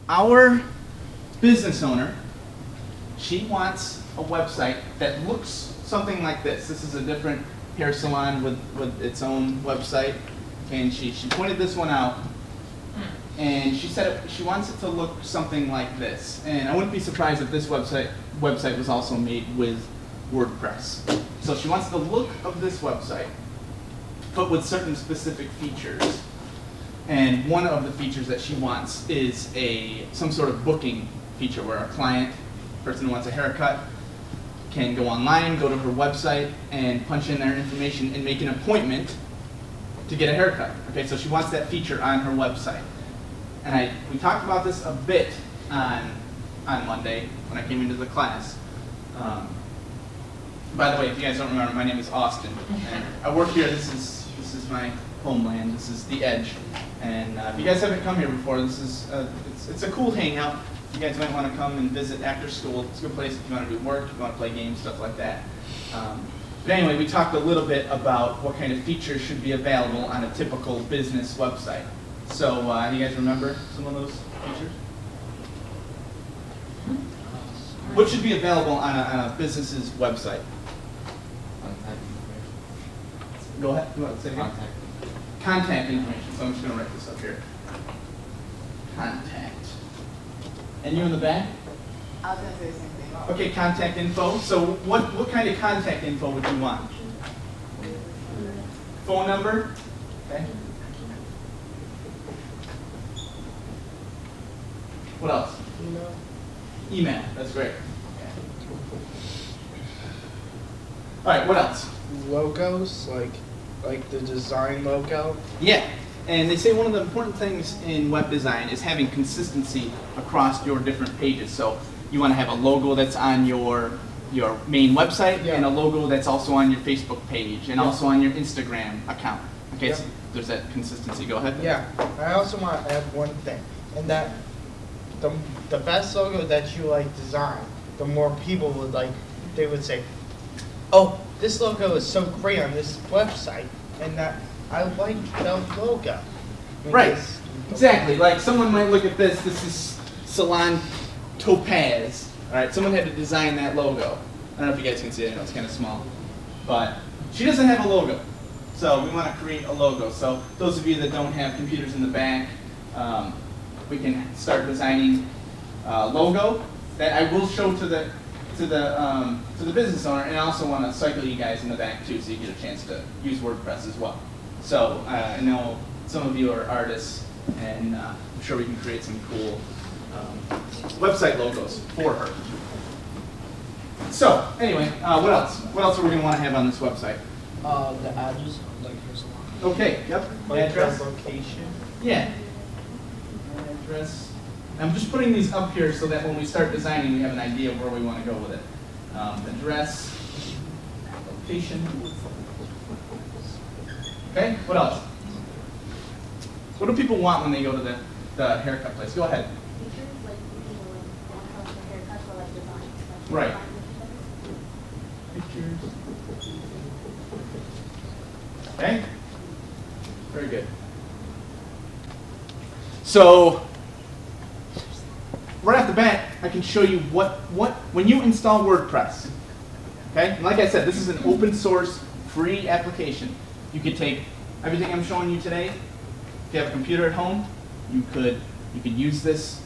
our business owner, she wants a website that looks something like this. This is a different hair salon with its own website, and she pointed this one out, and she said she wants it to look something like this. And I wouldn't be surprised if this website was also made with WordPress. So she wants the look of this website, but with certain specific features. And one of the features that she wants is some sort of booking feature where a client, person who wants a haircut, can go online, go to her website, and punch in their information and make an appointment to get a haircut. Okay, so she wants that feature on her website. And we talked about this a bit on Monday when I came into the class. By the way, if you guys don't remember, my name is Austin, and I work here. This is my homeland. This is the Edge. And if you guys haven't come here before, this is it's a cool hangout. You guys might want to come and visit after school. It's a good place if you want to do work, if you want to play games, stuff like that. But anyway, we talked a little bit about what kind of features should be available on a typical business website. So you guys remember some of those features? What should be available on a business's website? Contact information. Go ahead. You want to say it again? Contact information. So I'm just going to write this up here. Contact. And you in the back? I was going to say the same thing. Okay, contact info. So what kind of contact info would you want? Phone number? Okay. What else? Email. Email. That's great. Okay. All right, what else? Logos, like the design logo. Yeah, and they say one of the important things in web design is having consistency across your different pages. So you want to have a logo that's on your main website, Yeah. and a logo that's also on your Facebook page and Yeah. also on your Instagram account. Okay, Yeah. so there's that consistency. Go ahead. Yeah. I also want to add one thing, and that the best logo that you design, the more people would they would say, oh, this logo is so great on this website, and that I like the logo. Right. Exactly. Like someone might look at this. This is Salon Topaz. All right. Someone had to design that logo. I don't know if you guys can see it. I know it's kind of small, but she doesn't have a logo. So we want to create a logo. So those of you that don't have computers in the back, we can start designing a logo that I will show to the business owner, and I also want to cycle you guys in the back too, so you get a chance to use WordPress as well. So I know some of you are artists, and I'm sure we can create some cool website logos for her. So anyway, what else? What else are we going to want to have on this website? The address, like her salon. Okay. Yep. Address. Location. Yeah. Address. I'm just putting these up here so that when we start designing, we have an idea of where we want to go with it. Address, location. Okay, what else? What do people want when they go to the haircut place? Go ahead. Features like want to haircuts or like designs. Right. Pictures. Okay. Very good. So right off the bat, I can show you what when you install WordPress. Okay, and like I said, this is an open source, free application. You could take everything I'm showing you today. If you have a computer at home, you could use this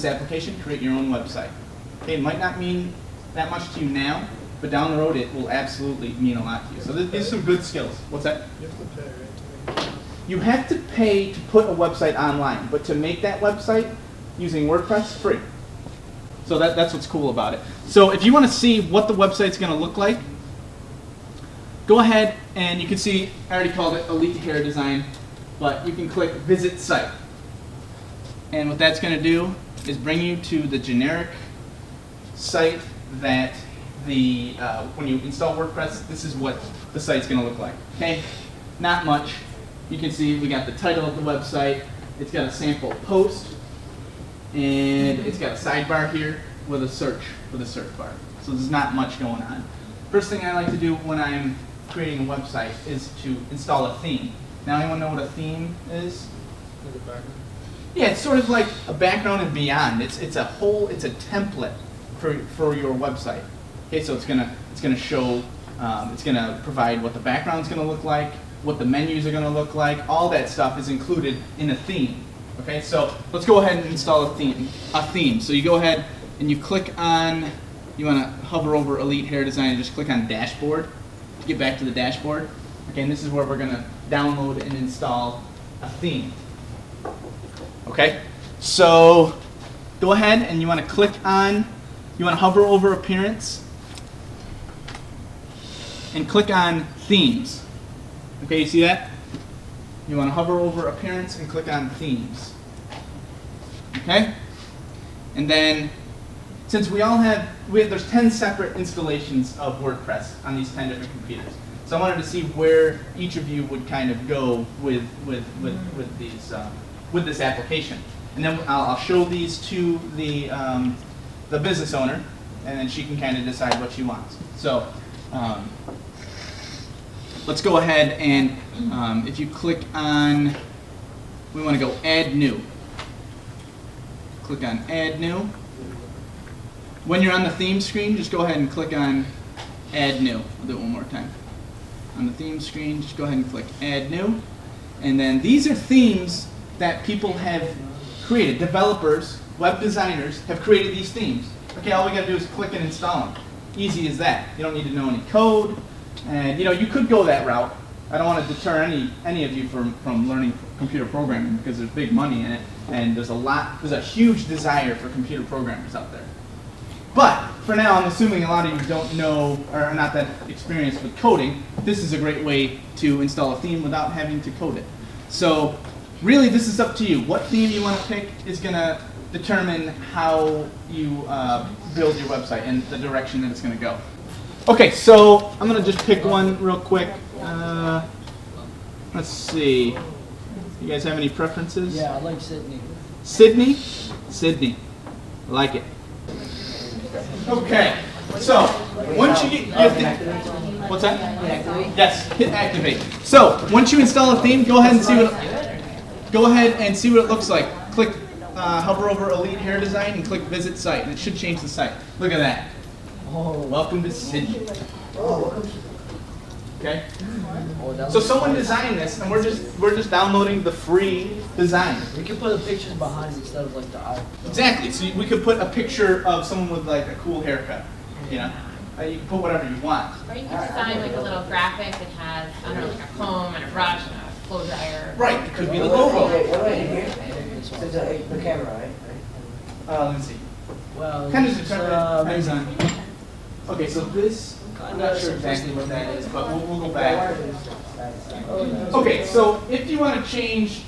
application, create your own website. Okay, it might not mean that much to you now, but down the road it will absolutely mean a lot to you. So these are some good skills. What's that? You have to pay, right? You have to pay to put a website online, but to make that website using WordPress, free. So that's what's cool about it. So if you want to see what the website's going to look like, go ahead and you can see, I already called it Elite Hair Design, but you can click Visit Site. And what that's going to do is bring you to the generic site that when you install WordPress, this is what the site's going to look like. Okay, not much. You can see we got the title of the website. It's got a sample post, and it's got a sidebar here with a search bar. So there's not much going on. First thing I like to do when I'm creating a website is to install a theme. Now, anyone know what a theme is? Yeah, it's sort of like a background and beyond. It's a template for your website. Okay, so it's gonna show, it's gonna provide what the background's gonna look like, what the menus are gonna look like. All that stuff is included in a theme. Okay, so let's go ahead and install a theme. So you go ahead and you click on, you wanna hover over Elite Hair Design and just click on Dashboard. Get back to the dashboard. Okay, and this is where we're gonna download and install a theme. Okay, so go ahead and you want to click on, you want to hover over Appearance and click on Themes. Okay, you see that? You want to hover over Appearance and click on Themes. Okay, and then since there's 10 separate installations of WordPress on these 10 different computers. So I wanted to see where each of you would kind of go with this application, and then I'll show these to the business owner, and then she can kind of decide what she wants. So let's go ahead and if you click on, we want to go Add New. Click on Add New. When you're on the theme screen, just go ahead and click on Add New. I'll do it one more time. On the theme screen, just go ahead and click Add New, and then these are themes that people have created. Developers, web designers have created these themes. Okay, all we got to do is click and install them. Easy as that. You don't need to know any code, and you could go that route. I don't want to deter any of you from learning computer programming because there's big money in it, and there's a huge desire for computer programmers out there. But for now, I'm assuming a lot of you don't know or are not that experienced with coding. This is a great way to install a theme without having to code it. So really, this is up to you. What theme you want to pick is going to determine how you build your website and the direction that it's going to go. Okay, so I'm going to just pick one real quick. Let's see. You guys have any preferences? Yeah, I like Sydney. Sydney? Sydney. I like it. Okay, so once you get your theme, what's that? Yes, hit activate. So once you install a theme, go ahead and see what it looks like. Click, hover over Elite Hair Design and click Visit Site, and it should change the site. Look at that. Oh, Welcome to Sydney. Okay. oh, So someone designed this, and we're just downloading the free design. we can put the pictures behind instead of like the eye. Exactly. So we could put a picture of someone with like a cool haircut. You know, you can put whatever you want. Or you can design like a little graphic that has, I don't know, like a comb and a brush and a blow dryer. Right. It could be the logo. Wait, what do I do here? So the camera, right? Let's see. Well, Kind of it's, depends on. Okay, so this, I'm not sure exactly what that is, but we'll go back. Okay, so if you want to change,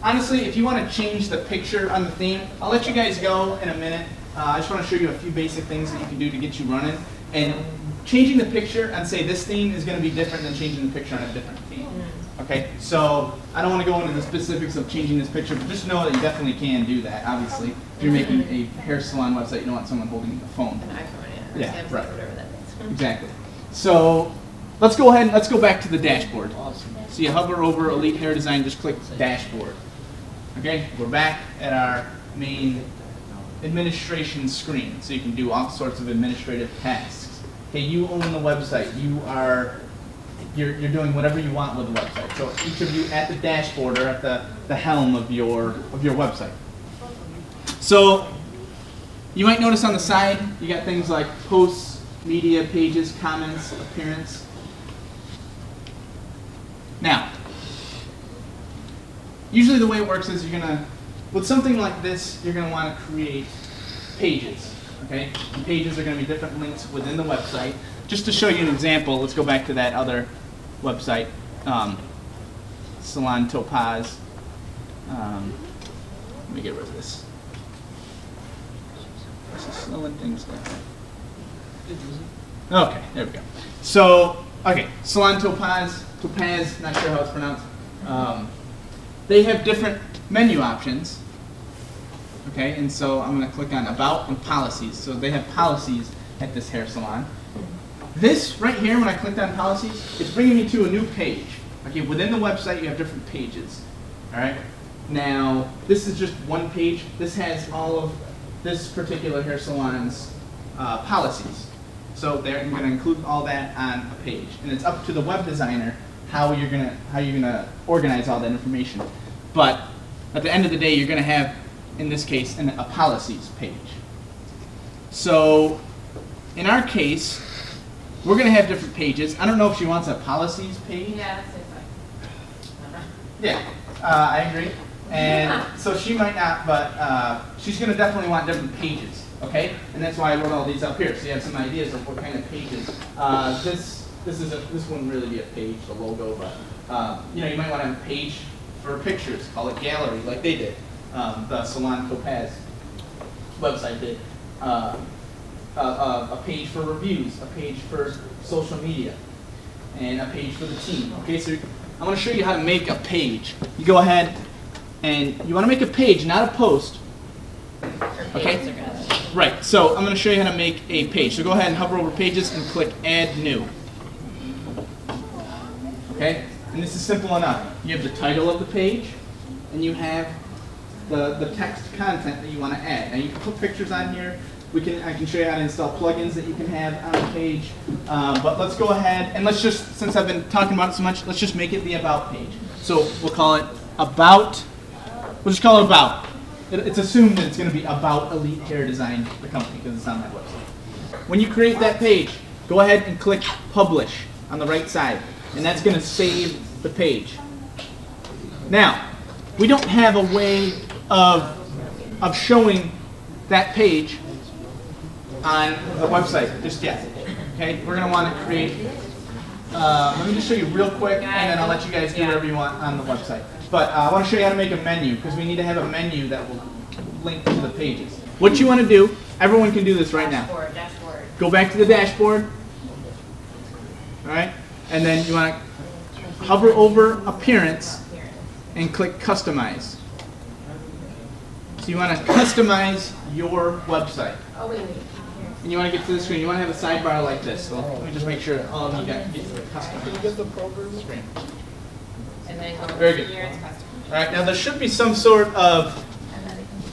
honestly, if you want to change the picture on the theme, I'll let you guys go in a minute. I just want to show you a few basic things that you can do to get you running. And changing the picture on, say, this theme is going to be different than changing the picture on a different theme. Okay, so I don't want to go into the specifics of changing this picture, but just know that you definitely can do that, obviously. If you're making a hair salon website, you don't want someone holding the phone. An iPhone, Yeah, Samsung, right. whatever that is. Exactly. So let's go ahead and let's go back to the dashboard. awesome. So you hover over Elite Hair Design, just click Dashboard. Okay, we're back at our main administration screen, so you can do all sorts of administrative tasks. Okay, you own the website. You're doing whatever you want with the website. So each of you at the dashboard are at the helm of your website. So you might notice on the side you got things like posts, media, pages, comments, appearance. Now, usually the way it works is with something like this, you're gonna want to create pages. Okay, and pages are going to be different links within the website. Just to show you an example, let's go back to that other website, Salon Topaz. Let me get rid of this. This is slowing things down. Okay, there we go. So, okay, Salon Topaz, not sure how it's pronounced. They have different menu options. Okay, and so I'm going to click on About and Policies. So they have policies at this hair salon. This right here, when I clicked on Policies, it's bringing me to a new page. Okay, within the website, you have different pages. All right. Now, this is just one page. This has all of this particular hair salon's policies. So I'm going to include all that on a page, and it's up to the web designer how you're gonna organize all that information. But at the end of the day, you're going to have, in this case, a policies page. So in our case, we're going to have different pages. I don't know if she wants a policies page. Yeah, that's it. Yeah, I agree. And so she might not, but she's going to definitely want different pages, okay? And that's why I wrote all these up here, so you have some ideas of what kind of pages. This wouldn't really be a page, the logo, but you know, you might want to have a page for pictures, call it gallery, like they did. The Salon Topaz website did. A page for reviews, a page for social media, and a page for the team. Okay, so I'm going to show you how to make a page. You go ahead and you want to make a page, not a post. Okay? Right, so I'm going to show you how to make a page. So go ahead and hover over pages and click Add New. Okay? And this is simple enough. You have the title of the page, and you have the text content that you want to add. Now you can put pictures on here. I can show you how to install plugins that you can have on the page. But let's go ahead and let's just, since I've been talking about it so much, let's just make it the About page. So we'll call it About. We'll just call it About. It's assumed that it's going to be About Elite Hair Design, the company, because it's on that website. When you create that page, go ahead and click Publish on the right side, and that's going to save the page. Now, we don't have a way of showing that page on the website just yet. Okay, we're going to want to create. Let me just show you real quick, and then I'll let you guys do whatever you want on the website. But I want to show you how to make a menu, because we need to have a menu that will link to the pages. What you want to do, everyone can do this right now. Dashboard. Go back to the dashboard. All right, and then you want to hover over Appearance and click Customize. So you want to customize your website. Oh, wait. And you want to get to the screen. You want to have a sidebar like this. So let me just make sure all of you get to the customize screen. And then go Very over good. here, it's custom. All right, now there should be some sort of,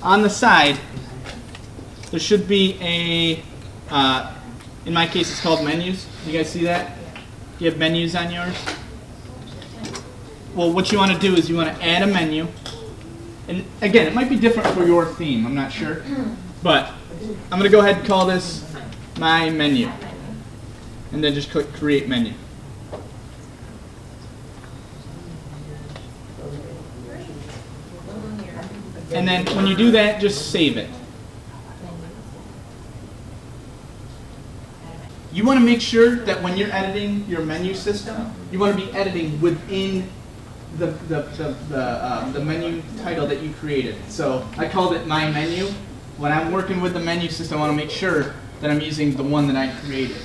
on the side, there should be a, in my case it's called menus. You guys see that? Do you have menus on yours? Well, what you want to do is you want to add a menu. And again, it might be different for your theme, I'm not sure. But I'm going to go ahead and call this My Menu. And then just click Create Menu. And then when you do that, just save it. You want to make sure that when you're editing your menu system, you want to be editing within the menu title that you created. So I called it My Menu. When I'm working with the menu system, I want to make sure that I'm using the one that I created.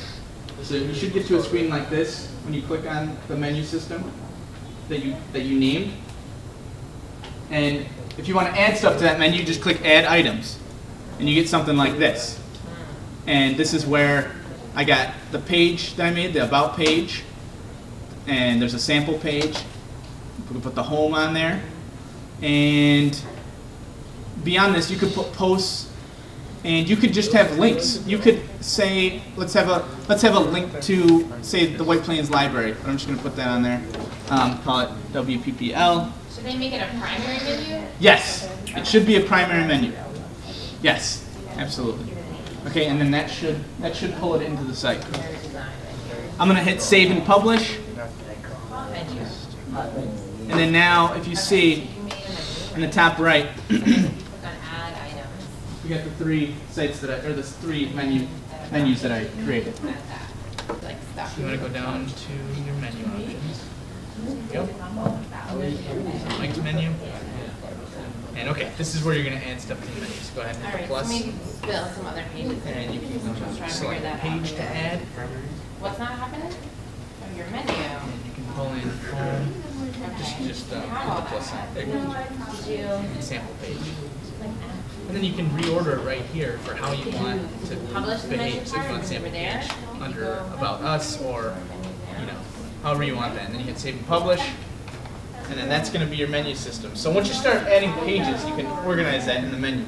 So you should get to a screen like this when you click on the menu system that you named. And if you want to add stuff to that menu, just click Add Items. And you get something like this. And this is where I got the page that I made, the About page. And there's a sample page. We can put the home on there. And beyond this, you could put posts. And you could just have links. You could say, let's have a link to, say, the White Plains Library. But I'm just going to put that on there. Call it WPPL. Should they make it a primary menu? Yes, it should be a primary menu. Yes, absolutely. Okay, and then that should pull it into the site. I'm going to hit Save and Publish. And then now, if you see in the top right, Click on Add Items. we got the three sites the three menus that I created. Add that. Like stuff. You want to go down to your menu options. Yep. Mike's menu. And okay, this is where you're going to add stuff to the menu. So go ahead and hit the Alright, so plus. maybe build some other pages. And you can Try to figure select that page out. to add. What's not happening? Oh, your menu. And you can pull in home. Just How put all the plus that? sign. Did you Sample page. And then you can reorder it right here for how you want to publish the menu behave. So if you part want sample over there? page under About Us, or however you want that. And then you hit Save and Publish. And then that's going to be your menu system. So once you start adding pages, you can organize that in the menu.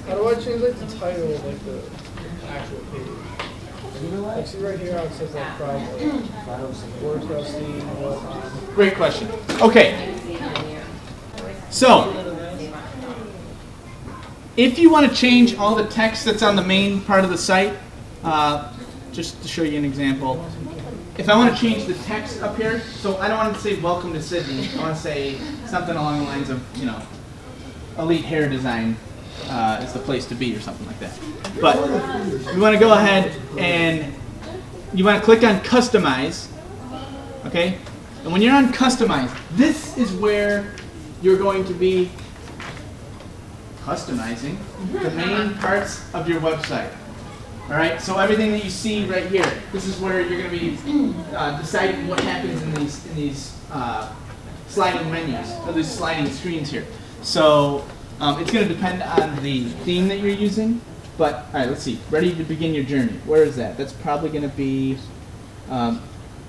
How do I change like the title of like the actual page? Like see right here how it says like project, WordPress theme, whatnot. Great question. Okay. So, if you want to change all the text that's on the main part of the site, just to show you an example, if I want to change the text up here, so I don't want to say welcome to Sydney, I want to say something along the lines of, you know, elite hair design is the place to be or something like that. But we want to go ahead and you want to click on customize, okay? And when you're on customize, this is where you're going to be customizing the main parts of your website. All right, so everything that you see right here, this is where you're going to be deciding what happens in these sliding menus, or these sliding screens here. So it's going to depend on the theme that you're using. But all right, let's see. Ready to begin your journey. Where is that? That's probably going to be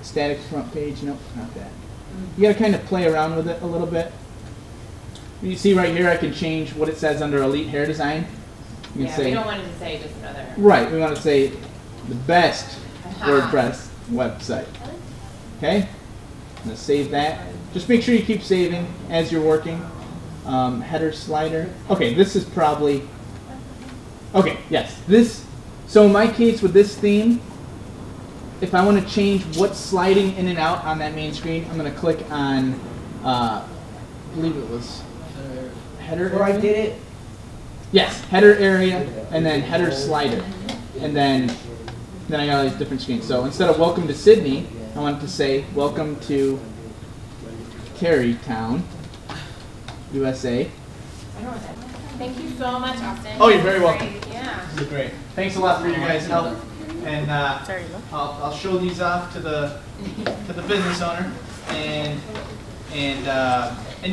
static front page. Nope, not that. You got to kind of play around with it a little bit. You see right here, I can change what it says under Elite Hair Design. You can Yeah, say, we don't want it to say just another. right, we want to say the best WordPress website. Okay? I'm going to save that. Just make sure you keep saving as you're working. Header slider. Okay, this is probably, okay, yes. This, so in my case with this theme, if I want to change what's sliding in and out on that main screen, I'm going to click on, I believe it was header Where I area? did it, Yes, header area, and then header slider. And then I got all these different screens. So instead of welcome to Sydney, I want to say welcome to Terrytown, USA. Thank you so much, Austin. Oh, you're very welcome. Great, yeah. This is great. Thanks a lot for your guys' help. And I'll show these off to the business owner, and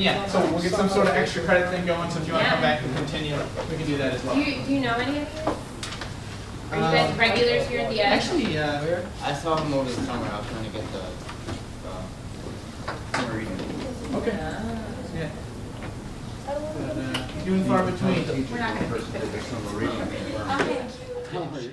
yeah, so we'll get some sort of extra credit thing going. So if you want to come back and continue, we can do that as well. Do you know any of this? Are you guys regulars here at the Edge? Actually, I saw him over the summer. I was trying to get the summer reading. okay. Yeah. But, few and far between. We're not going to. Summer reading. Okay.